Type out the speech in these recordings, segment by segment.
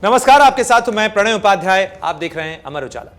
नमस्कार, आपके साथ मैं प्रणय उपाध्याय। आप देख रहे हैं अमर उजाला।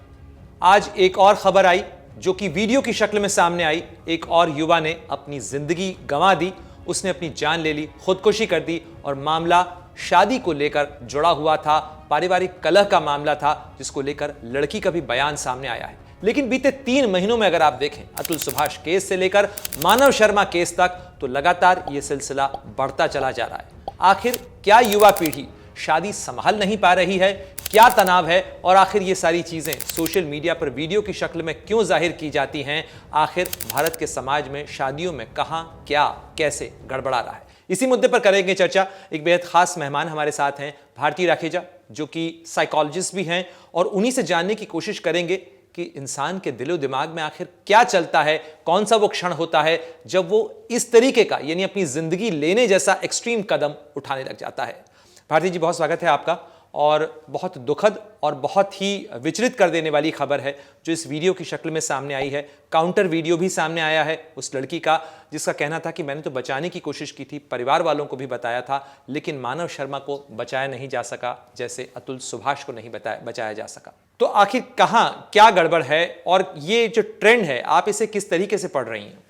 आज एक और खबर आई जो कि वीडियो की शक्ल में सामने आई। एक और युवा ने अपनी जिंदगी गंवा दी, उसने अपनी जान ले ली, खुदकुशी कर दी और मामला शादी को लेकर जुड़ा हुआ था। पारिवारिक कलह का मामला था जिसको लेकर लड़की का भी बयान सामने आया है। लेकिन बीते 3 महीनों में अगर आप देखें, अतुल सुभाष केस से लेकर मानव शर्मा केस तक, तो लगातार यह सिलसिला बढ़ता चला जा रहा है। आखिर क्या युवा पीढ़ी शादी संभाल नहीं पा रही है, क्या तनाव है और आखिर ये सारी चीजें सोशल मीडिया पर वीडियो की शक्ल में क्यों जाहिर की जाती हैं? आखिर भारत के समाज में शादियों में कहां क्या कैसे गड़बड़ा रहा है, इसी मुद्दे पर करेंगे चर्चा। एक बेहद खास मेहमान हमारे साथ हैं, भारती राखेजा, जो कि साइकोलॉजिस्ट भी हैं, और उन्हीं से जानने की कोशिश करेंगे कि इंसान के दिलो दिमाग में आखिर क्या चलता है, कौन सा वो क्षण होता है जब वो इस तरीके का, यानी अपनी जिंदगी लेने जैसा एक्सट्रीम कदम उठाने लग जाता है। भारती जी, बहुत स्वागत है आपका। और बहुत दुखद और बहुत ही विचलित कर देने वाली खबर है जो इस वीडियो की शक्ल में सामने आई है। काउंटर वीडियो भी सामने आया है उस लड़की का, जिसका कहना था कि मैंने तो बचाने की कोशिश की थी, परिवार वालों को भी बताया था, लेकिन मानव शर्मा को बचाया नहीं जा सका, जैसे अतुल सुभाष को नहीं बचाया जा सका। तो आखिर कहां क्या गड़बड़ है और ये जो ट्रेंड है, आप इसे किस तरीके से पढ़ रही हैं?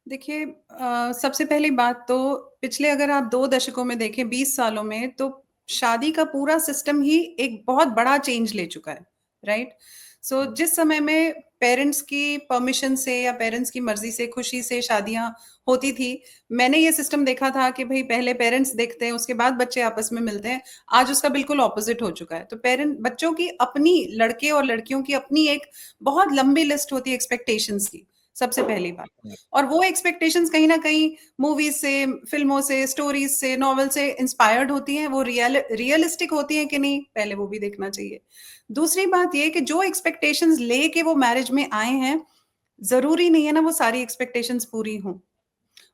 देखिए, सबसे पहली बात तो पिछले अगर आप 2 दशकों में देखें, 20 सालों में, तो शादी का पूरा सिस्टम ही एक बहुत बड़ा चेंज ले चुका है, राइट? सो जिस समय में पेरेंट्स की परमिशन से या पेरेंट्स की मर्जी से, खुशी से शादियां होती थी, मैंने ये सिस्टम देखा था कि भाई पहले पेरेंट्स देखते हैं, उसके बाद बच्चे आपस में मिलते हैं। आज उसका बिल्कुल ऑपोजिट हो चुका है। तो बच्चों की अपनी, लड़के और लड़कियों की अपनी एक बहुत लंबी लिस्ट होती है एक्सपेक्टेशंस की, सबसे पहली बात। और वो एक्सपेक्टेशंस कहीं ना कहीं मूवीज से, फिल्मों से, स्टोरीज से, नॉवल से इंस्पायर्ड होती हैं। वो रियलिस्टिक होती हैं कि नहीं, पहले वो भी देखना चाहिए। दूसरी बात ये कि जो एक्सपेक्टेशंस लेके वो मैरिज में आए हैं, जरूरी नहीं है ना वो सारी एक्सपेक्टेशंस पूरी हों।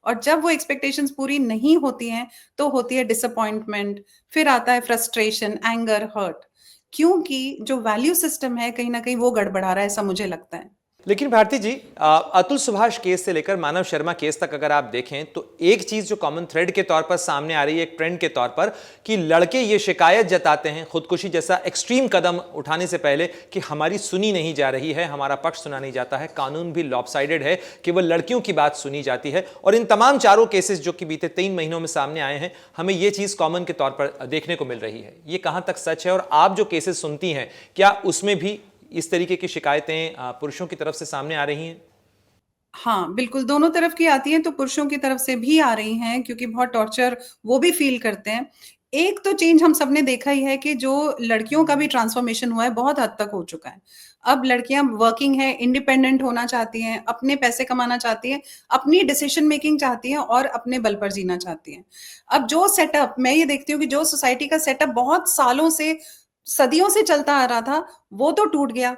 और जब वो एक्सपेक्टेशंस पूरी नहीं होती हैं तो होती है डिसअपॉइंटमेंट, फिर आता है फ्रस्ट्रेशन, एंगर, हर्ट, क्योंकि जो वैल्यू सिस्टम है कहीं ना कहीं वो गड़बड़ा रहा है, ऐसा मुझे लगता है। लेकिन भारती जी, अतुल सुभाष केस से लेकर मानव शर्मा केस तक अगर आप देखें तो एक चीज जो कॉमन थ्रेड के तौर पर सामने आ रही है, एक ट्रेंड के तौर पर, कि लड़के ये शिकायत जताते हैं खुदकुशी जैसा एक्सट्रीम कदम उठाने से पहले कि हमारी सुनी नहीं जा रही है, हमारा पक्ष सुना नहीं जाता है, कानून भी लॉपसाइडेड है, केवल लड़कियों की बात सुनी जाती है। और इन तमाम चारों केसेस जो कि बीते 3 महीनों में सामने आए हैं, हमें यह चीज कॉमन के तौर पर देखने को मिल रही है। ये कहां तक सच है और आप जो केसेस सुनती हैं, क्या उसमें भी इस तरीके की शिकायतें पुरुषों की तरफ से सामने आ रही हैं? हाँ, बिल्कुल, दोनों तरफ की आती हैं, तो पुरुषों की तरफ से भी आ रही हैं, क्योंकि बहुत टॉर्चर वो भी फ़ील करते हैं। एक तो चेंज हम सबने देखा ही है कि जो लड़कियों का भी ट्रांसफ़ॉर्मेशन हुआ है, बहुत हद तक हो चुका है। अब लड़कियाँ वर्किंग हैं, इंडिपेंडेंट होना चाहती हैं, अपने पैसे कमाना चाहती हैं, अपनी डिसीज़न मेकिंग चाहती हैं और अपने बल पर जीना चाहती हैं। अब जो सेटअप मैं ये देखती हूँ कि जो सोसाइटी का सेटअप बहुत सालों से, सदियों से चलता आ रहा था, वो तो टूट गया।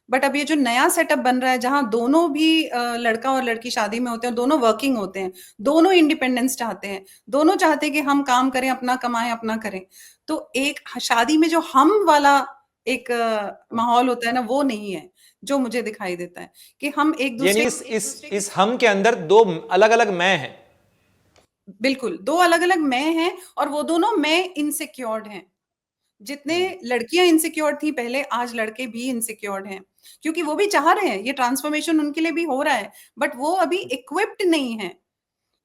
बट अब ये जो नया सेटअप बन रहा है, जहां दोनों भी लड़का और लड़की शादी में होते हैं, दोनों वर्किंग होते हैं, दोनों इंडिपेंडेंस चाहते हैं, दोनों चाहते हैं कि हम काम करें, अपना कमाएं, अपना करें। तो एक शादी में जो हम वाला एक माहौल होता है ना, वो नहीं है जो मुझे दिखाई देता है कि हम एक यानी दूसरे इस हम के अंदर 2 अलग अलग मैं हैं। बिल्कुल 2 अलग अलग मैं हैं, और वो दोनों मैं इनसिक्योर्ड हैं। जितने लड़कियां इनसिक्योर थी पहले, आज लड़के भी इनसिक्योर हैं, क्योंकि वो भी चाह रहे हैं, ये ट्रांसफॉर्मेशन उनके लिए भी हो रहा है, बट वो अभी इक्विप्ड नहीं है,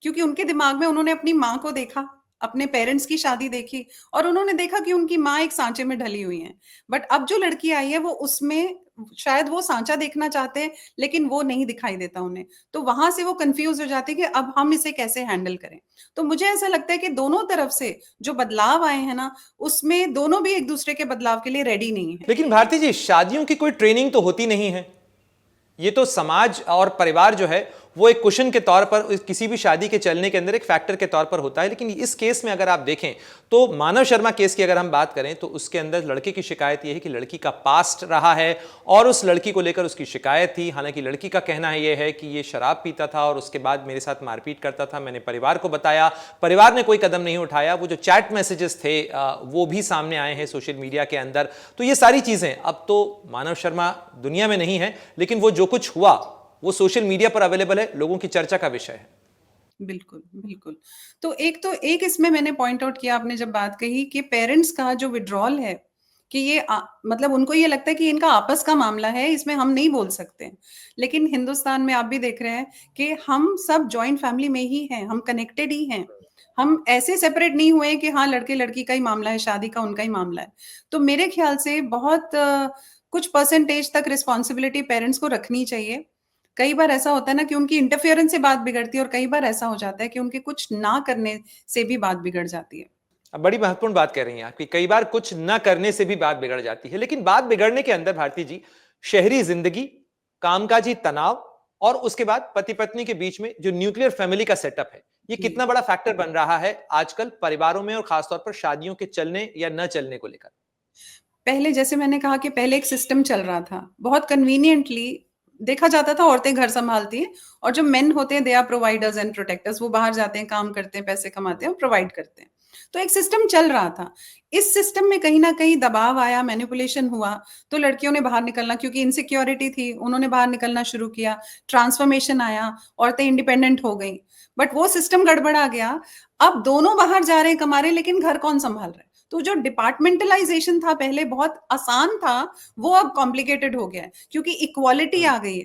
क्योंकि उनके दिमाग में उन्होंने अपनी माँ को देखा, अपने पेरेंट्स की शादी देखी, और उन्होंने देखा कि उनकी माँ एक सांचे में ढली हुई है। बट अब जो लड़की आई है, वो उसमें शायद वो सांचा देखना चाहते हैं, लेकिन वो नहीं दिखाई देता उन्हें। तो वहां से वो कंफ्यूज हो जाते हैं कि अब हम इसे कैसे हैंडल करें। तो मुझे ऐसा लगता है कि दोनों तरफ से जो बदलाव आए हैं ना, उसमें दोनों भी एक दूसरे के बदलाव के लिए रेडी नहीं है। लेकिन भारती जी, शादियों की कोई ट्रेनिंग तो होती नहीं है। ये तो समाज और परिवार जो है वो एक कुशन के तौर पर किसी भी शादी के चलने के अंदर एक फैक्टर के तौर पर होता है। लेकिन इस केस में अगर आप देखें तो मानव शर्मा केस की अगर हम बात करें तो उसके अंदर लड़के की शिकायत यह है कि लड़की का पास्ट रहा है और उस लड़की को लेकर उसकी शिकायत थी। हालांकि लड़की का कहना यह है कि ये शराब पीता था और उसके बाद मेरे साथ मारपीट करता था, मैंने परिवार को बताया, परिवार ने कोई कदम नहीं उठाया। वो जो चैट मैसेजेस थे वो भी सामने आए हैं सोशल मीडिया के अंदर। तो ये सारी चीजें, अब तो मानव शर्मा दुनिया में नहीं है, लेकिन वो जो कुछ हुआ वो सोशल मीडिया पर अवेलेबल है, लोगों की चर्चा का विषय है। बिल्कुल, बिल्कुल। तो एक इसमें मैंने पॉइंट आउट किया, आपने जब बात कही कि पेरेंट्स का जो विड्रॉल है, कि ये मतलब उनको ये लगता है कि इनका आपस का मामला है, इसमें हम नहीं बोल सकते। लेकिन हिंदुस्तान में आप भी देख रहे हैं कि हम सब जॉइंट फैमिली में ही हैं, हम कनेक्टेड ही हैं। हम ऐसे सेपरेट नहीं हुए कि हाँ लड़के लड़की का ही मामला है, शादी का उनका ही मामला है। तो मेरे ख्याल से बहुत कुछ परसेंटेज तक रिस्पॉन्सिबिलिटी पेरेंट्स को रखनी चाहिए। कई बार ऐसा होता है ना कि उनकी इंटरफेरेंस से बात बिगड़ती है, और कई बार ऐसा हो जाता है कि उनके कुछ ना करने से भी बात बिगड़ जाती है। अब बड़ी महत्वपूर्ण बात कह रही हैं आप कि कई बार कुछ न करने से भी बात बिगड़ जाती है, लेकिन बात बिगड़ने के अंदर भारती जी शहरी जिंदगी, कामकाजी तनाव और उसके बाद पति पत्नी के बीच में जो न्यूक्लियर फैमिली का सेटअप है, ये जी। कितना बड़ा फैक्टर बन रहा है आजकल परिवारों में और खासतौर पर शादियों के चलने या न चलने को लेकर? पहले जैसे मैंने कहा कि पहले एक सिस्टम चल रहा था, बहुत कन्वीनिएंटली देखा जाता था, औरतें घर संभालती हैं और जो मेन होते हैं they are providers and protectors, वो बाहर जाते हैं, काम करते हैं, पैसे कमाते हैं और प्रोवाइड करते हैं। तो एक सिस्टम चल रहा था। इस सिस्टम में कहीं न कहीं दबाव आया, मैनिपुलेशन हुआ, तो लड़कियों ने बाहर निकलना, क्योंकि इनसिक्योरिटी थी, उन्होंने बाहर निकलना शुरू किया, ट्रांसफॉर्मेशन आया, औरतें इंडिपेंडेंट हो गईं। बट वो सिस्टम गड़बड़ा गया। अब दोनों बाहर जा रहे हैं, कमा रहे हैं, लेकिन घर कौन संभाल रहा है? तो जो डिपार्टमेंटलाइजेशन था पहले बहुत आसान था, वो अब कॉम्प्लिकेटेड हो गया है, क्योंकि इक्वालिटी आ गई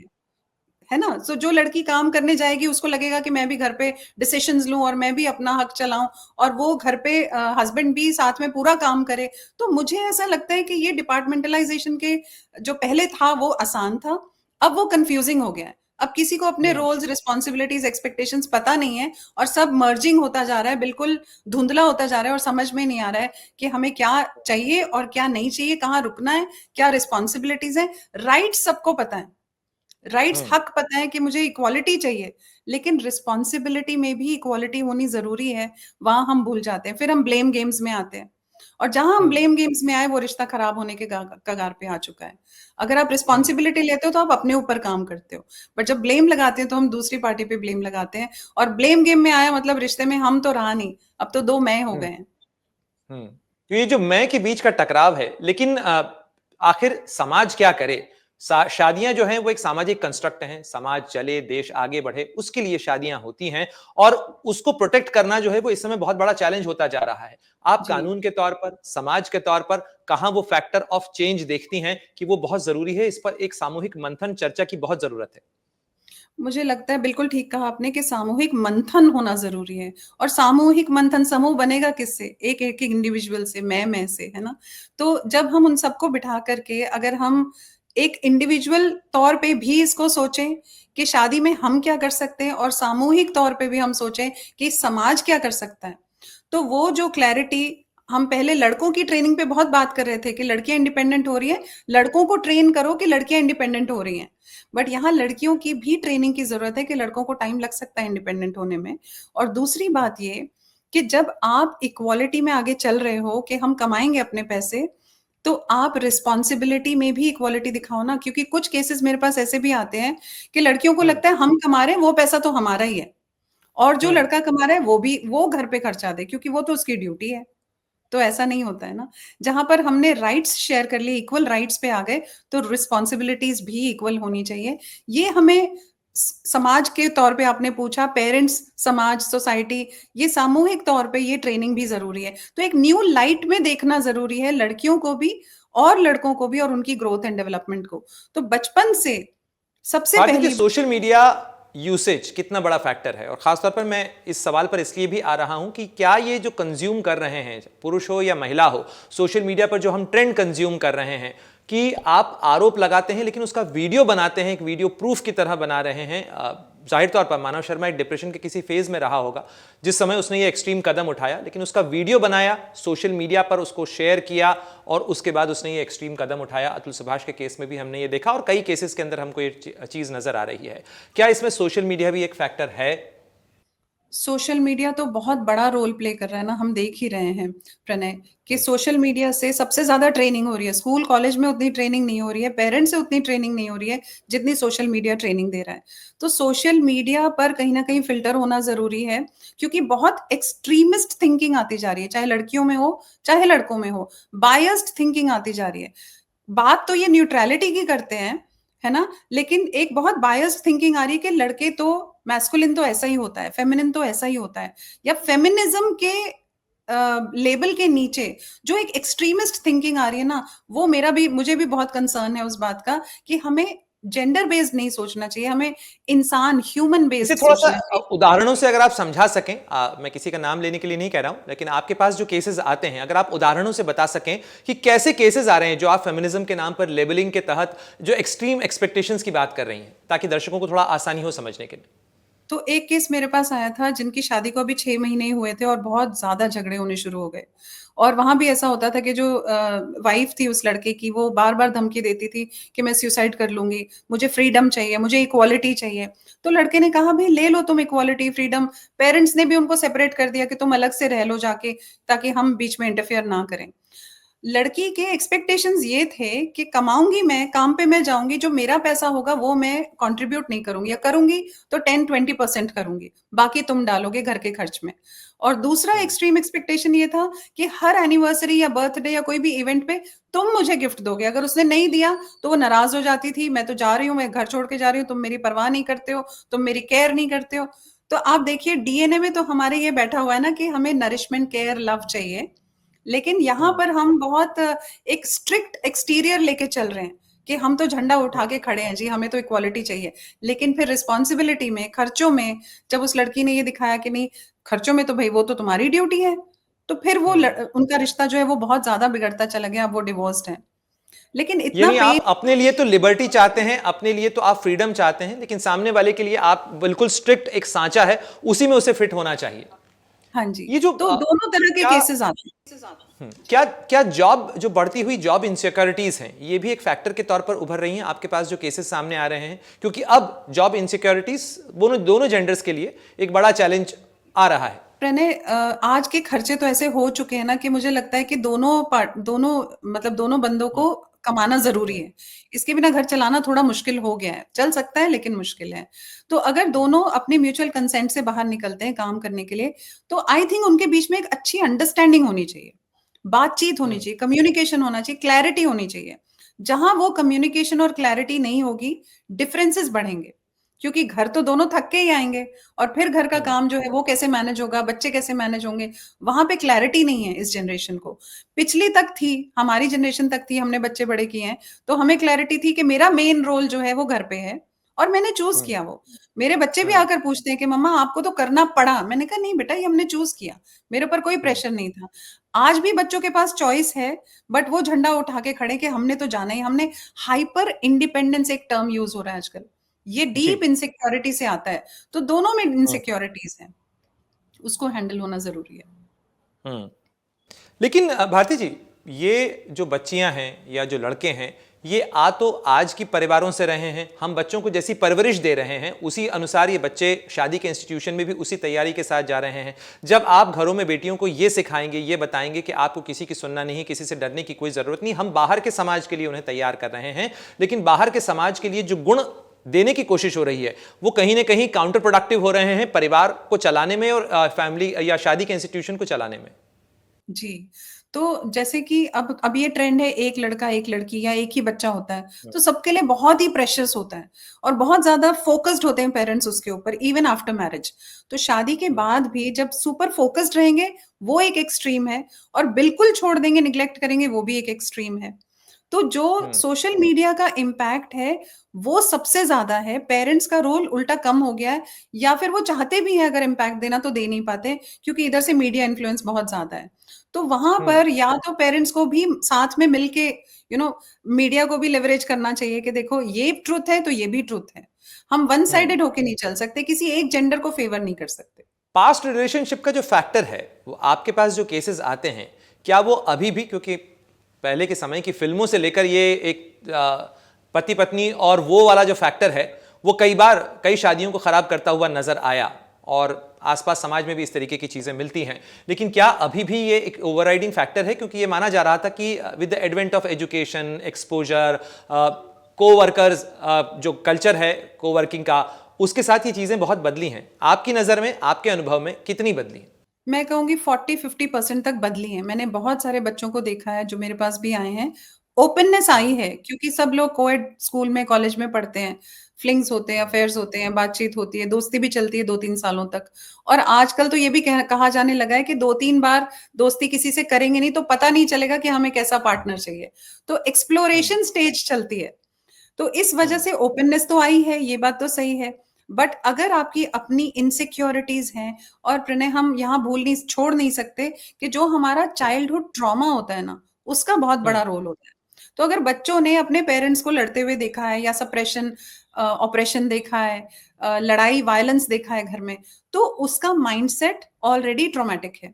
है ना? सो जो लड़की काम करने जाएगी उसको लगेगा कि मैं भी घर पे डिसीजंस लूं और मैं भी अपना हक चलाऊं, और वो घर पे हस्बैंड भी साथ में पूरा काम करे। तो मुझे ऐसा लगता है कि ये डिपार्टमेंटलाइजेशन के जो पहले था वो आसान था, अब वो कंफ्यूजिंग हो गया है। अब किसी को अपने हम्म। रोल्स, रिस्पॉन्सिबिलिटीज, एक्सपेक्टेशंस पता नहीं है, और सब मर्जिंग होता जा रहा है, बिल्कुल धुंधला होता जा रहा है, और समझ में नहीं आ रहा है कि हमें क्या चाहिए और क्या नहीं चाहिए, कहाँ रुकना है, क्या रिस्पॉन्सिबिलिटीज है। राइट्स सबको पता है, राइट्स, हम्म। हक पता है कि मुझे इक्वालिटी चाहिए, लेकिन रिस्पॉन्सिबिलिटी में भी इक्वालिटी होनी जरूरी है। वहां हम भूल जाते हैं, फिर हम ब्लेम गेम्स में आते हैं, और जहां हम हम्म। ब्लेम गेम्स में आए वो रिश्ता खराब होने के कगार पे आ चुका है। अगर आप हम्म। रिस्पॉन्सिबिलिटी लेते हो तो आप अपने ऊपर काम करते हो, बट जब ब्लेम लगाते हैं तो हम दूसरी पार्टी पे ब्लेम लगाते हैं, और ब्लेम गेम में आया मतलब रिश्ते में हम तो रहा नहीं, अब तो दो मैं हो हम्म। गए हैं। हम्म। तो ये जो मैं के बीच का टकराव है, लेकिन आखिर समाज क्या करे? शादियां जो हैं वो एक सामाजिक कंस्ट्रक्ट हैं, समाज चले, देश आगे बढ़े, उसके लिए शादियां होती हैं, और उसको प्रोटेक्ट करना जो है वो इस समय बहुत बड़ा चैलेंज होता जा रहा है। आप जी, कानून के तौर पर, समाज के तौर पर कहां वो फैक्टर ऑफ चेंज देखती हैं कि वो बहुत जरूरी है, इस पर एक सामूहिक मंथन, चर्चा की बहुत जरूरत है? मुझे लगता है बिल्कुल ठीक कहा आपने कि सामूहिक मंथन होना ज़रूरी है, और सामूहिक मंथन समूह बनेगा किससे? एक-एक इंडिविजुअल से, मैं से, है ना? तो जब हम उन सबको बिठा कर के अगर हम एक इंडिविजुअल तौर पे भी इसको सोचें कि शादी में हम क्या कर सकते हैं, और सामूहिक तौर पे भी हम सोचें कि समाज क्या कर सकता है। तो वो जो क्लैरिटी, हम पहले लड़कों की ट्रेनिंग पे बहुत बात कर रहे थे कि लड़कियां इंडिपेंडेंट हो रही हैं, लड़कों को ट्रेन करो कि लड़कियां इंडिपेंडेंट हो रही हैं। बट यहाँ लड़कियों की भी ट्रेनिंग की जरूरत है कि लड़कों को टाइम लग सकता है इंडिपेंडेंट होने में। और दूसरी बात ये कि जब आप इक्वालिटी में आगे चल रहे हो कि हम कमाएंगे अपने पैसे, तो आप रिस्पॉन्सिबिलिटी में भी इक्वालिटी दिखाओ ना, क्योंकि कुछ केसेस मेरे पास ऐसे भी आते हैं कि लड़कियों को हम्म। लगता है हम कमा रहे हैं, वो पैसा तो हमारा ही है, और जो हम्म। लड़का कमा रहा है वो भी वो घर पे खर्चा दे क्योंकि वो तो उसकी ड्यूटी है। तो ऐसा नहीं होता है ना। जहां पर हमने राइट्स शेयर कर लिए, इक्वल राइट्स पे आ गए, तो रिस्पॉन्सिबिलिटीज भी इक्वल होनी चाहिए। ये हमें समाज के तौर पे आपने पूछा, पेरेंट्स, समाज, सोसाइटी, ये सामूहिक तौर पे ये ट्रेनिंग भी जरूरी है। तो एक न्यू लाइट में देखना जरूरी है लड़कियों को भी और लड़कों को भी, और उनकी ग्रोथ एंड डेवलपमेंट को। तो बचपन से सबसे भारती जी, पहली सोशल मीडिया यूसेज कितना बड़ा फैक्टर है? और खासतौर पर मैं इस सवाल पर इसलिए भी आ रहा हूं कि क्या ये जो कंज्यूम कर रहे हैं, पुरुष हो या महिला हो, सोशल मीडिया पर जो हम ट्रेंड कंज्यूम कर रहे हैं, कि आप आरोप लगाते हैं लेकिन उसका वीडियो बनाते हैं, एक वीडियो प्रूफ की तरह बना रहे हैं। जाहिर तौर पर मानव शर्मा एक डिप्रेशन के किसी फेज में रहा होगा जिस समय उसने ये एक्सट्रीम कदम उठाया, लेकिन उसका वीडियो बनाया, सोशल मीडिया पर उसको शेयर किया, और उसके बाद उसने ये एक्सट्रीम कदम उठाया। अतुल सुभाष के केस में भी हमने ये देखा, और कई केसेस के अंदर हमको ये चीज नजर आ रही है। क्या इसमें सोशल मीडिया भी एक फैक्टर है? सोशल मीडिया तो बहुत बड़ा रोल प्ले कर रहा है ना, हम देख ही रहे हैं प्रणय, कि सोशल मीडिया से सबसे ज्यादा ट्रेनिंग हो रही है। स्कूल कॉलेज में उतनी ट्रेनिंग नहीं हो रही है, पेरेंट्स से उतनी ट्रेनिंग नहीं हो रही है जितनी सोशल मीडिया ट्रेनिंग दे रहा है। तो सोशल मीडिया पर कहीं ना कहीं फिल्टर होना जरूरी है, क्योंकि बहुत एक्सट्रीमिस्ट थिंकिंग आती जा रही है, चाहे लड़कियों में हो चाहे लड़कों में हो, बायस्ड थिंकिंग आती जा रही है। बात तो ये न्यूट्रलिटी की करते हैं, है ना, लेकिन एक बहुत बायस्ड थिंकिंग आ रही है कि लड़के तो मैस्कुलिन तो ऐसा ही होता है, फेमिनिन तो ऐसा ही होता है, या फेमिनिज्म के लेबल के नीचे जो एक एक्सट्रीमिस्ट थिंकिंग आ रही है ना, वो मुझे भी बहुत कंसर्न है उस बात का कि हमें जेंडर बेस्ड नहीं सोचना चाहिए, हमें इंसान ह्यूमन इसे बेस्ड थोड़ा सा सोचना चाहिए। उदाहरणों से अगर आप समझा सकें, मैं किसी का नाम लेने के लिए नहीं कह रहा हूं, लेकिन आपके पास जो केसेस आते हैं अगर आप उदाहरणों से बता सकें कि कैसे केसेस आ रहे हैं जो आप फेमिनिज्म के नाम पर लेबलिंग के तहत जो एक्सट्रीम एक्सपेक्टेशंस की बात कर रही हैं, ताकि दर्शकों को थोड़ा आसानी हो समझने के लिए। तो एक केस मेरे पास आया था जिनकी शादी को अभी 6 महीने ही हुए थे और बहुत ज्यादा झगड़े होने शुरू हो गए। और वहां भी ऐसा होता था कि जो वाइफ थी उस लड़के की, वो बार बार धमकी देती थी कि मैं सुसाइड कर लूंगी, मुझे फ्रीडम चाहिए, मुझे इक्वालिटी चाहिए। तो लड़के ने कहा भाई ले लो तुम इक्वालिटी फ्रीडम। पेरेंट्स ने भी उनको सेपरेट कर दिया कि तुम अलग से रह लो जाके, ताकि हम बीच में इंटरफेयर ना करें। लड़की के एक्सपेक्टेशंस ये थे कि कमाऊंगी, मैं काम पे मैं जाऊंगी, जो मेरा पैसा होगा वो मैं कंट्रीब्यूट नहीं करूंगी, या करूंगी तो 10-20% करूंगी, बाकी तुम डालोगे घर के खर्च में। और दूसरा एक्सट्रीम एक्सपेक्टेशन ये था कि हर एनिवर्सरी या बर्थडे या कोई भी इवेंट पे तुम मुझे गिफ्ट दोगे, अगर उसने नहीं दिया तो वो नाराज हो जाती थी, मैं तो जा रही हूँ, मैं घर छोड़ के जा रही हूँ, तुम मेरी परवाह नहीं करते हो, तुम मेरी केयर नहीं करते हो। तो आप देखिए डीएनए में तो हमारे ये बैठा हुआ है ना कि हमें नरिशमेंट केयर लव चाहिए, लेकिन यहाँ पर हम बहुत एक स्ट्रिक्ट एक्सटीरियर लेके चल रहे हैं कि हम तो झंडा उठा के खड़े हैं जी, हमें तो इक्वालिटी चाहिए। लेकिन फिर रिस्पॉन्सिबिलिटी में, खर्चों में, जब उस लड़की ने ये दिखाया कि नहीं खर्चों में तो भाई वो तो तुम्हारी ड्यूटी है, तो फिर वो उनका रिश्ता जो है वो बहुत ज्यादा बिगड़ता चला गया, अब वो डिवोर्स्ड है। लेकिन इतना यानी पेन। आप अपने लिए तो लिबर्टी चाहते हैं, अपने लिए तो आप फ्रीडम चाहते हैं, लेकिन सामने वाले के लिए आप बिल्कुल स्ट्रिक्ट एक सांचा है, उसी में उसे फिट होना चाहिए। हाँ जी, ये जो तो दोनों तरह के क्या केसेस आते हैं। क्या क्या जॉब जो बढ़ती हुई जॉब इनसिक्योरिटीज हैं, ये भी एक फैक्टर के तौर पर उभर रही हैं आपके पास जो केसेस सामने आ रहे हैं? क्योंकि अब जॉब इनसिक्योरिटीज दोनों जेंडर्स के लिए एक बड़ा चैलेंज आ रहा है। प्रणय, आज के खर्चे तो ऐसे हो चुके हैं ना कि मुझे लगता है कि दोनों बंदों को कमाना जरूरी है। इसके बिना घर चलाना थोड़ा मुश्किल हो गया है, चल सकता है लेकिन मुश्किल है। तो अगर दोनों अपने म्यूचुअल कंसेंट से बाहर निकलते हैं काम करने के लिए, तो आई थिंक उनके बीच में एक अच्छी अंडरस्टैंडिंग होनी चाहिए, बातचीत होनी चाहिए, कम्युनिकेशन होना चाहिए, क्लैरिटी होनी चाहिए। जहां वो कम्युनिकेशन और क्लैरिटी नहीं होगी, डिफरेंसेस बढ़ेंगे, क्योंकि घर तो दोनों थक के ही आएंगे, और फिर घर का काम जो है वो कैसे मैनेज होगा, बच्चे कैसे मैनेज होंगे, वहां पे क्लैरिटी नहीं है इस जनरेशन को। पिछली तक थी, हमारी जनरेशन तक थी, हमने बच्चे बड़े किए हैं, तो हमें क्लैरिटी थी कि मेरा मेन रोल जो है वो घर पे है और मैंने चूज किया वो। मेरे बच्चे भी आकर पूछते हैं कि मम्मा आपको तो करना पड़ा, मैंने कहा नहीं बेटा, ये हमने चूज किया, मेरे ऊपर कोई प्रेशर नहीं था। आज भी बच्चों के पास चॉइस है, बट वो झंडा उठा के खड़े कि हमने तो जाना ही, हमने हाइपर इंडिपेंडेंस एक टर्म यूज हो रहा है आजकल, ये जी। डीप इनसिक्योरिटी से आता है। तो दोनों में इनसिक्योरिटीज हैं, उसको हैंडल होना जरूरी है। लेकिन भारती जी, ये जो बच्चियां हैं या जो लड़के हैं, ये तो आज की परिवारों से रहे हैं, हम बच्चों को जैसी परवरिश दे रहे हैं उसी अनुसार ये बच्चे शादी के इंस्टीट्यूशन में भी उसी तैयारी के साथ जा रहे हैं। जब आप घरों में बेटियों को ये सिखाएंगे, ये बताएंगे कि आपको किसी की सुनना नहीं, किसी से डरने की कोई जरूरत नहीं, हम बाहर के समाज के लिए उन्हें तैयार कर रहे हैं, लेकिन बाहर के समाज के लिए जो गुण देने की कोशिश हो रही है वो कहीं ना कहीं काउंटर प्रोडक्टिव हो रहे हैं परिवार को चलाने में और फैमिली या शादी के इंस्टीट्यूशन को चलाने में। जी, तो जैसे कि अब ये ट्रेंड है, एक लड़का एक लड़की या एक ही बच्चा होता है, तो सबके लिए बहुत ही प्रेशियस होता है और बहुत ज्यादा फोकस्ड होते हैं पेरेंट्स उसके ऊपर, इवन आफ्टर मैरिज। तो शादी के बाद भी जब सुपर फोकस्ड रहेंगे वो एक एक्सट्रीम है, और बिल्कुल छोड़ देंगे, निग्लेक्ट करेंगे, वो भी एक एक्सट्रीम है। तो जो सोशल मीडिया का इम्पैक्ट है वो सबसे ज्यादा है, पेरेंट्स का रोल उल्टा कम हो गया है, या फिर वो चाहते भी हैं अगर इम्पैक्ट देना तो दे नहीं पाते, क्योंकि इधर से मीडिया इन्फ्लुएंस बहुत ज्यादा है। तो वहां पर या तो पेरेंट्स को भी साथ में मिलके मीडिया को भी लेवरेज करना चाहिए कि देखो ये ट्रुथ है तो ये भी ट्रुथ है, हम वन साइडेड होके नहीं चल सकते, किसी एक जेंडर को फेवर नहीं कर सकते। पास्ट रिलेशनशिप का जो फैक्टर है, वो आपके पास जो केसेस आते हैं, क्या वो अभी भी, क्योंकि पहले के समय की फिल्मों से लेकर ये एक पति पत्नी और वो वाला जो फैक्टर है वो कई बार कई शादियों को खराब करता हुआ नजर आया, और आसपास समाज में भी इस तरीके की चीजें मिलती हैं, लेकिन क्या अभी भी ये एक ओवरराइडिंग फैक्टर है? क्योंकि ये माना जा रहा था कि with the advent of education, exposure, coworkers, जो कल्चर है कोवर्किंग का, उसके साथ ये चीजें बहुत बदली हैं। आपकी नजर में, आपके अनुभव में कितनी बदली हैं? मैं कहूंगी 40-50% तक बदली है। मैंने बहुत सारे बच्चों को देखा है जो मेरे पास भी आए हैं, ओपननेस आई है क्योंकि सब लोग कोएड स्कूल में, कॉलेज में पढ़ते हैं, फ्लिंग्स होते हैं, अफेयर्स होते हैं, बातचीत होती है, दोस्ती भी चलती है 2-3 सालों तक। और आजकल तो ये भी कहा जाने लगा है कि 2-3 बार दोस्ती किसी से करेंगे नहीं तो पता नहीं चलेगा कि हमें कैसा पार्टनर चाहिए। तो हम्म। एक्सप्लोरेशन स्टेज चलती है। तो इस वजह हम्म। से ओपननेस तो आई है, ये बात तो सही है। बट अगर आपकी अपनी इनसिक्योरिटीज हैं, और प्रणय हम यहाँ छोड़ नहीं सकते कि जो हमारा चाइल्डहुड ट्रॉमा होता है ना, उसका बहुत बड़ा हम्म। रोल होता है। तो अगर बच्चों ने अपने पेरेंट्स को लड़ते हुए देखा है, या सप्रेशन ऑपरेशन देखा है, लड़ाई वायलेंस देखा है घर में, तो उसका माइंडसेट ऑलरेडी ट्रॉमेटिक है।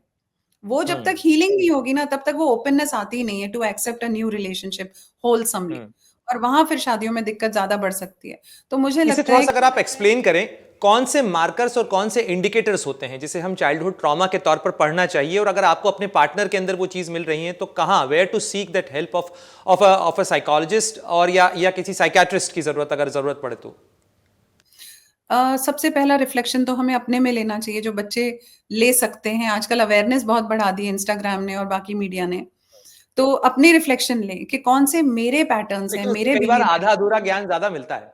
वो जब तक हम्म। हीलिंग नहीं होगी ना, तब तक वो ओपननेस आती ही नहीं है to accept a new relationship wholesomely. Hmm. और वहां फिर शादियों में दिक्कत ज्यादा बढ़ सकती है। तो मुझे इसे लगता थोड़ा है सा अगर कि आप एक्सप्लेन करें, कौन से मार्कर्स और कौन से इंडिकेटर्स होते हैं जिसे हम चाइल्डहुड ट्रॉमा के तौर पर पढ़ना चाहिए, और अगर आपको अपने पार्टनर के अंदर वो चीज मिल रही है तो कहां, where to seek that help of a psychologist, और या किसी साइकियाट्रिस्ट की जरूरत अगर जरूरत पड़े तो? सबसे पहला रिफ्लेक्शन तो हमें अपने में लेना चाहिए, जो बच्चे ले सकते हैं। आजकल अवेयरनेस बहुत बढ़ा दी है इंस्टाग्राम ने और बाकी मीडिया ने। तो अपनी रिफ्लेक्शन लें कि कौन से मेरे पैटर्न्स हैं, लेकिन उसमें मेरे कई बार बिहेवियर। आधा अधूरा ज्ञान ज्यादा मिलता है।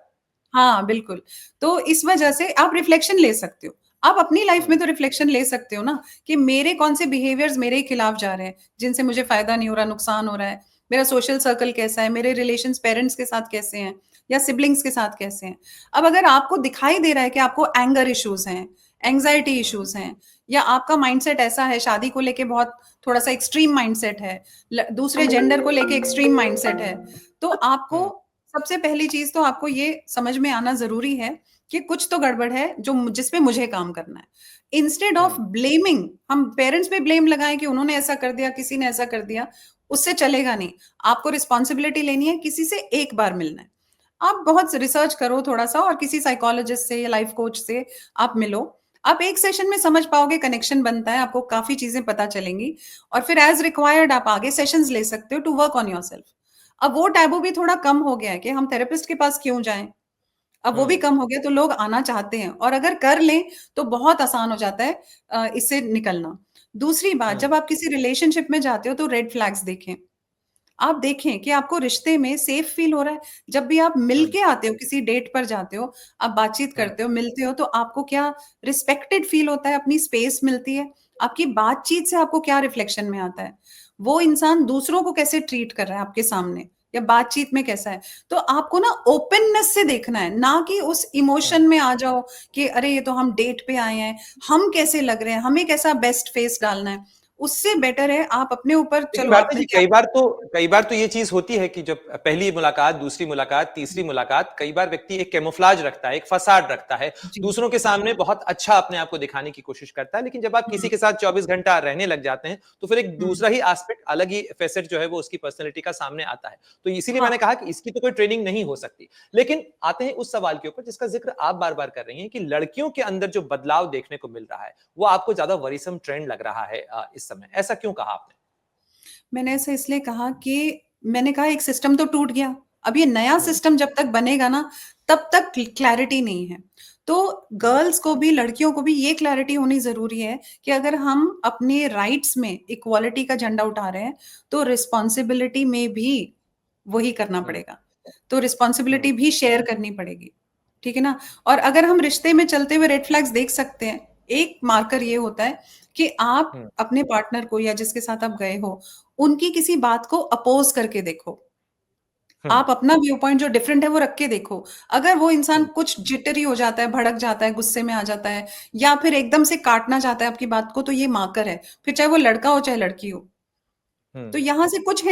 हाँ, बिल्कुल। तो इस वजह से आप रिफ्लेक्शन ले सकते हो। आप अपनी लाइफ में हम्म। तो रिफ्लेक्शन ले सकते हो ना, कि मेरे कौन से बिहेवियर्स मेरे ही खिलाफ जा रहे हैं, जिनसे मुझे फ़ायदा नहीं हो रहा, नुकसान हो रहा है। मेरा सोशल सर्कल कैसा है, मेरे रिलेशंस पेरेंट्स के साथ कैसे हैं, या सिब्लिंग्स के साथ कैसे हैं। अब अगर आपको दिखाई दे रहा है कि आपको एंगर इश्यूज़ हैं, एंग्ज़ायटी इश्यूज़ हैं, या आपका माइंडसेट ऐसा है, शादी को लेके बहुत थोड़ा-सा एक्सट्रीम माइंडसेट है, दूसरे जेंडर को लेके एक्सट्रीम माइंडसेट है, तो आपको हम्म। सबसे पहली चीज तो आपको ये समझ में आना जरूरी है कि कुछ तो गड़बड़ है जो जिसपे मुझे काम करना है। Instead of hmm. ब्लेमिंग, हम पेरेंट्स पे ब्लेम लगाएं कि उन्होंने ऐसा कर दिया, किसी ने ऐसा कर दिया, उससे चलेगा नहीं। आपको रिस्पॉन्सिबिलिटी लेनी है, किसी से एक बार मिलना है। आप बहुत रिसर्च करो थोड़ा सा, और किसी साइकोलॉजिस्ट से या लाइफ कोच से आप मिलो। आप एक सेशन में समझ पाओगे, कनेक्शन बनता है, आपको काफी चीजें पता चलेंगी। और फिर एज रिक्वायर्ड आप आगे सेशंस ले सकते हो टू वर्क ऑन योरसेल्फ। अब वो टैबू भी थोड़ा कम हो गया है कि हम थेरेपिस्ट के पास क्यों जाएं। अब वो भी हम्म। कम हो गया, तो लोग आना चाहते हैं, और अगर कर लें तो बहुत आसान हो जाता है इससे निकलना। दूसरी बात, हम्म। जब आप किसी रिलेशनशिप में जाते हो तो रेड फ्लैग्स देखें। आप देखें कि आपको रिश्ते में सेफ फील हो रहा है। जब भी आप मिल हम्म। के आते हो, किसी डेट पर जाते हो, आप बातचीत हम्म। करते हो, मिलते हो, तो आपको क्या रिस्पेक्टेड फील होता है, अपनी स्पेस मिलती है। आपकी बातचीत से आपको क्या रिफ्लेक्शन में आता है, वो इंसान दूसरों को कैसे ट्रीट कर रहा है आपके सामने, या बातचीत में कैसा है। तो आपको ना ओपननेस से देखना है, ना कि उस हम्म। इमोशन में आ जाओ कि अरे ये तो हम डेट पे आए हैं, हम कैसे लग रहे हैं, हमें कैसा बेस्ट फेस डालना है। उससे बेटर है आप अपने ऊपर, लेकिन चलो भारती आपने जी, क्या। कई बार तो ये चीज होती है कि जब पहली मुलाकात, दूसरी मुलाकात, तीसरी मुलाकात, कई बार व्यक्ति एक कैमोफ्लाज रखता है, एक फसाड रखता है, जी। दूसरों के सामने बहुत अच्छा अपने आप को दिखाने की कोशिश करता है, लेकिन जब आप किसी हुँ, के साथ 24 घंटा रहने लग जाते हैं तो फिर एक हुँ। दूसरा ही एस्पेक्ट, अलग ही फेसेट जो है वो उसकी पर्सनैलिटी का सामने आता है। तो इसीलिए हाँ, मैंने कहा कि इसकी तो कोई ट्रेनिंग नहीं हो सकती। लेकिन आते हैं उस सवाल के ऊपर जिसका जिक्र आप बार बार कर रही हैं, कि लड़कियों के अंदर जो बदलाव देखने को मिल रहा है वो आपको ज्यादा वरीसम ट्रेंड लग रहा है इस समय। ऐसा क्यों कहा आपने? मैंने ऐसा इसलिए कहा कि मैंने कहा एक सिस्टम तो टूट गया। अब ये नया हम्म। सिस्टम जब तक बनेगा ना, तब तक क्लैरिटी नहीं है। तो हम्म। गर्ल्स को भी, लड़कियों को भी ये क्लैरिटी होनी ज़रूरी है कि अगर हम अपने राइट्स में इक्वालिटी का झंडा उठा रहे हैं, तो रिस्पॉन्सिबिलिटी में भी वही करना हम्म। पड़ेगा। तो रिस्पॉन्सिबिलिटी हम्म। भी शेयर करनी पड़ेगी। ठीक है ना? और अगर हम रिश्ते में चलते हुए रेड फ्लैग्स देख सकते हैं, एक मार्कर ये होता है कि आप हम्म। अपने पार्टनर को, या जिसके साथ आप गए हो, उनकी किसी बात को अपोज़ करके देखो। हम्म। आप अपना व्यू पॉइंट जो डिफरेंट है वो रख के देखो। अगर वो इंसान हम्म। कुछ जिटरी हो जाता है, भड़क जाता है, गुस्से में आ जाता है, या फिर एकदम से काटना चाहता है आपकी बात को, तो ये मार्कर है। फिर चाहे वो लड़का हो चाहे लड़की हो। तो हम्म। यहाँ से कुछ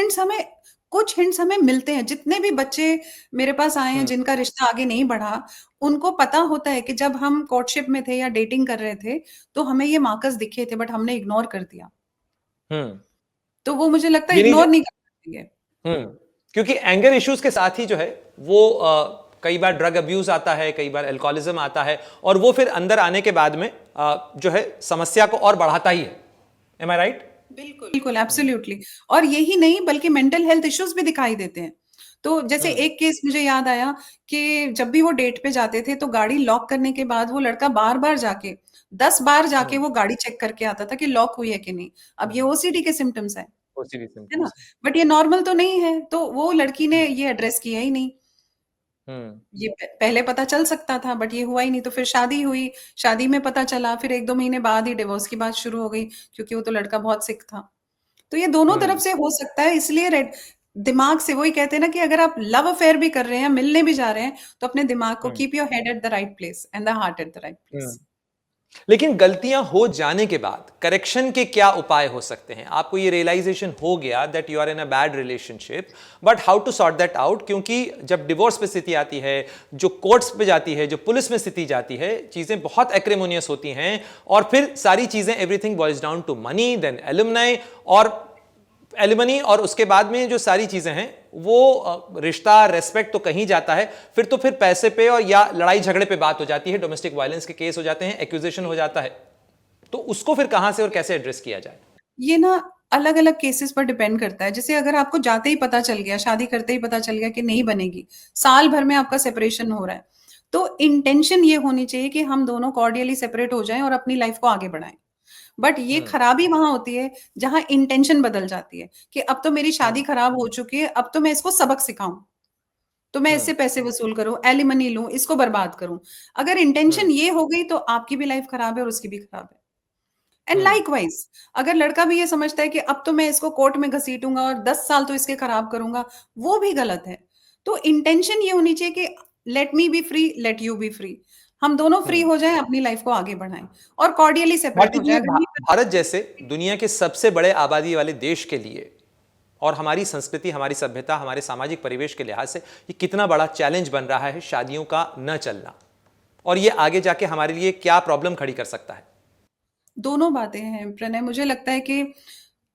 हिंट्स हमें मिलते हैं। जितने भी बच्चे मेरे पास आए हैं हम्म। जिनका रिश्ता आगे नहीं बढ़ा, उनको पता होता है कि जब हम कोर्टशिप में थे या डेटिंग कर रहे थे, तो हमें ये मार्कर्स दिखे थे, बट हमने इग्नोर कर दिया। हम्म। तो वो मुझे लगता है यानी इग्नोर नहीं करना चाहिए। हम्म, क्योंकि एंगर इश्यूज के साथ ही जो है वो कई बार ड्रग अब्यूज आता है, कई बार अल्कोहलिज्म आता है, और वो फिर अंदर आने के बाद में जो है समस्या को और बढ़ाता ही है। एम आई राइट? बिल्कुल, बिल्कुल, एब्सोल्युटली। और यही नहीं, बल्कि मेंटल हेल्थ इश्यूज भी दिखाई देते हैं। तो जैसे हम्म। एक केस मुझे याद आया कि जब भी वो डेट पे जाते थे, तो गाड़ी लॉक करने के बाद वो लड़का बार-बार जाके, 10 बार जाके हम्म। वो गाड़ी चेक करके आता था कि लॉक हुई है कि नहीं। अब ये ओसीडी के सिम्पटम्स हैं। ओसीडी है ना? सिम्पटम्स। बट ये नॉर्मल तो नहीं है, तो वो लड़की ने ये एड्रेस किया ही नहीं। हम्म। ये पहले पता चल सकता था बट ये हुआ ही नहीं, तो फिर शादी हुई, शादी में पता चला, फिर 1-2 महीने बाद ही डिवोर्स की बात शुरू हो गई, क्योंकि वो तो लड़का बहुत सिक था। तो ये दोनों तरफ हम्म। से हो सकता है, इसलिए रेड दिमाग से, वही कहते हैं ना कि अगर आप लव अफेयर भी कर रहे हैं, मिलने भी जा रहे हैं, तो अपने दिमाग को hmm. Keep your head at the right place and the heart at the right hmm. Place. लेकिन गलतियां हो जाने के बाद करेक्शन के क्या उपाय हो सकते हैं? आपको ये रियलाइजेशन हो गया that you are in a bad relationship, but how to sort that out? क्योंकि जब डिवोर्स पे स्थिति आती है, जो कोर्ट्स पे जाती है, जो पुलिस में स्थिति जाती है, चीजें बहुत एक्रेमोनियस होती हैं, और फिर सारी चीजें, everything boils down to money, then alumni, और एलिमनी, और उसके बाद में जो सारी चीजें हैं वो रिश्ता, रेस्पेक्ट तो कहीं जाता है, फिर पैसे पे और या लड़ाई झगड़े पे बात हो जाती है, डोमेस्टिक वायलेंस के केस हो जाते हैं, एक्यूजेशन हो जाता है। तो उसको फिर कहां से और कैसे एड्रेस किया जाए? ये ना अलग-अलग केसेस पर डिपेंड करता है। जैसे अगर आपको जाते ही पता चल गया, शादी करते ही पता चल गया कि नहीं बनेगी, साल भर में आपका सेपरेशन हो रहा है, तो इंटेंशन ये होनी चाहिए कि हम दोनों कॉर्डियली सेपरेट हो जाएँ और अपनी लाइफ को आगे बढ़ाएँ। बट ये हम्म। खराबी वहाँ होती है जहाँ इंटेंशन बदल जाती है कि अब तो मेरी शादी हम्म। खराब हो चुकी है, अब तो मैं इसको सबक सिखाऊँ। तो मैं इससे हम्म। पैसे वसूल करूँ, एलिमनी लूँ, इसको बर्बाद करूँ। अगर इंटेंशन हम्म। ये हो गई तो आपकी भी लाइफ खराब है और उसकी भी खराब है। And hmm. लाइकवाइज अगर लड़का भी ये समझता है कि अब तो मैं इसको कोर्ट में घसीटूंगा और 10 साल तो इसके खराब करूंगा, वो भी गलत है। तो इंटेंशन ये होनी चाहिए कि let me B free, let you B free. हम दोनों फ्री हम्म। हो जाएं, अपनी लाइफ को आगे बढ़ाएं और कॉर्डियली सेपरेट भारती हो जी, जाए। अगर नहीं भारत जैसे दुनिया के सबसे बड़े आबादी वाले देश के लिए और हमारी संस्कृति, हमारी सभ्यता, हमारे सामाजिक परिवेश के लिहाज से ये कितना बड़ा चैलेंज बन रहा है शादियों का न चलना, और ये आगे जाके हमारे लिए क्या प्रॉब्लम खड़ी कर सकता है? दोनों बातें हैं प्रणय, मुझे लगता है कि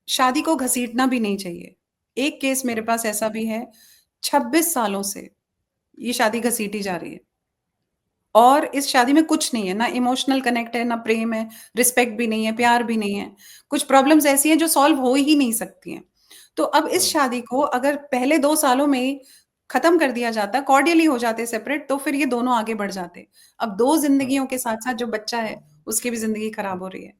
शादी को घसीटना भी नहीं चाहिए। एक केस मेरे हम्म। पास ऐसा भी है, 26 सालों से ये शादी घसीटी जा रही है और इस शादी में कुछ नहीं है, ना इमोशनल कनेक्ट है, ना प्रेम है, रिस्पेक्ट भी नहीं है, प्यार भी नहीं है। कुछ प्रॉब्लम्स ऐसी हैं जो सॉल्व हो ही नहीं सकती हैं। तो अब इस हम्म। शादी को अगर पहले 2 सालों में ही खत्म कर दिया जाता, कॉर्डियली हो जाते सेपरेट, तो फिर ये दोनों आगे बढ़ जाते। अब 2 हम्म। जिंदगियों के साथ-साथ जो बच्चा है, उसकी भी ज़िंदगी खराब हो रही है।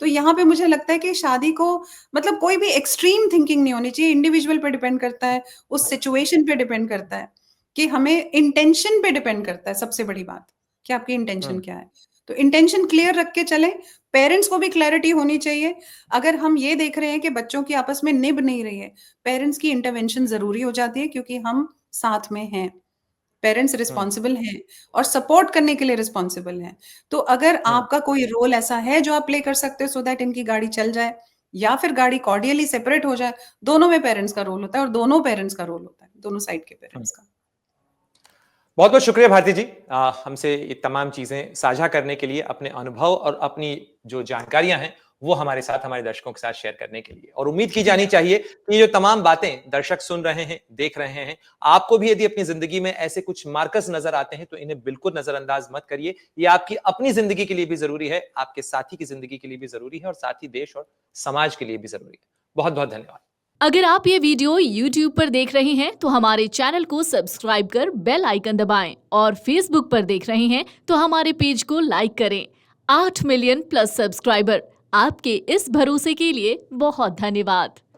तो यहाँ पे मुझे लगता है कि शादी को मतलब कोई भी एक्सट्रीम थिंकिंग नहीं होनी चाहिए, इंडिविजुअल पे डिपेंड करता है, उस सिचुएशन पे डिपेंड करता है, कि हमें इंटेंशन पे डिपेंड करता है सबसे बड़ी बात, कि आपकी इंटेंशन हम्म। क्या है। तो इंटेंशन क्लियर रख के चलें, पेरेंट्स को भी क्लैरिटी होनी चाहिए। अगर हम ये देख रहे हैं कि बच्चों की आपस में निभ नहीं रही है, पेरेंट्स की इंटरवेंशन ज़रूरी हो जाती है क्योंकि हम साथ में हैं। पेरेंट्स हम्म। रिस्पॉन्सिबल हैं और सपोर्ट करने के लिए रिस्पॉन्सिबल हैं। तो अगर हम्म। आपका कोई रोल ऐसा है जो आप प्ले कर सकते हो सो दैट इनकी गाड़ी चल जाए या फिर गाड़ी कॉर्डियली सेपरेट हो जाए, दोनों में पेरेंट्स का रोल होता है और दोनों पेरेंट्स का रोल होता है, दोनों साइड के हम्म। पेरेंट्स का। बहुत बहुत शुक्रिया भारती जी, हमसे ये तमाम चीजें साझा करने के लिए, अपने अनुभव और अपनी जो जानकारियां हैं वो हमारे साथ, हमारे दर्शकों के साथ शेयर करने के लिए। और उम्मीद की जानी चाहिए कि ये जो तमाम बातें दर्शक सुन रहे हैं, देख रहे हैं, आपको भी यदि अपनी जिंदगी में ऐसे कुछ मार्कर्स नजर आते हैं तो इन्हें बिल्कुल नजरअंदाज मत करिए। ये आपकी अपनी जिंदगी के लिए भी जरूरी है, आपके साथी की जिंदगी के लिए भी जरूरी है, और साथ ही देश और समाज के लिए भी जरूरी है। बहुत बहुत धन्यवाद। अगर आप ये वीडियो YouTube पर देख रहे हैं तो हमारे चैनल को सब्सक्राइब कर बेल आइकन दबाएं, और Facebook पर देख रहे हैं तो हमारे पेज को लाइक करें। 8 मिलियन प्लस सब्सक्राइबर, आपके इस भरोसे के लिए बहुत धन्यवाद।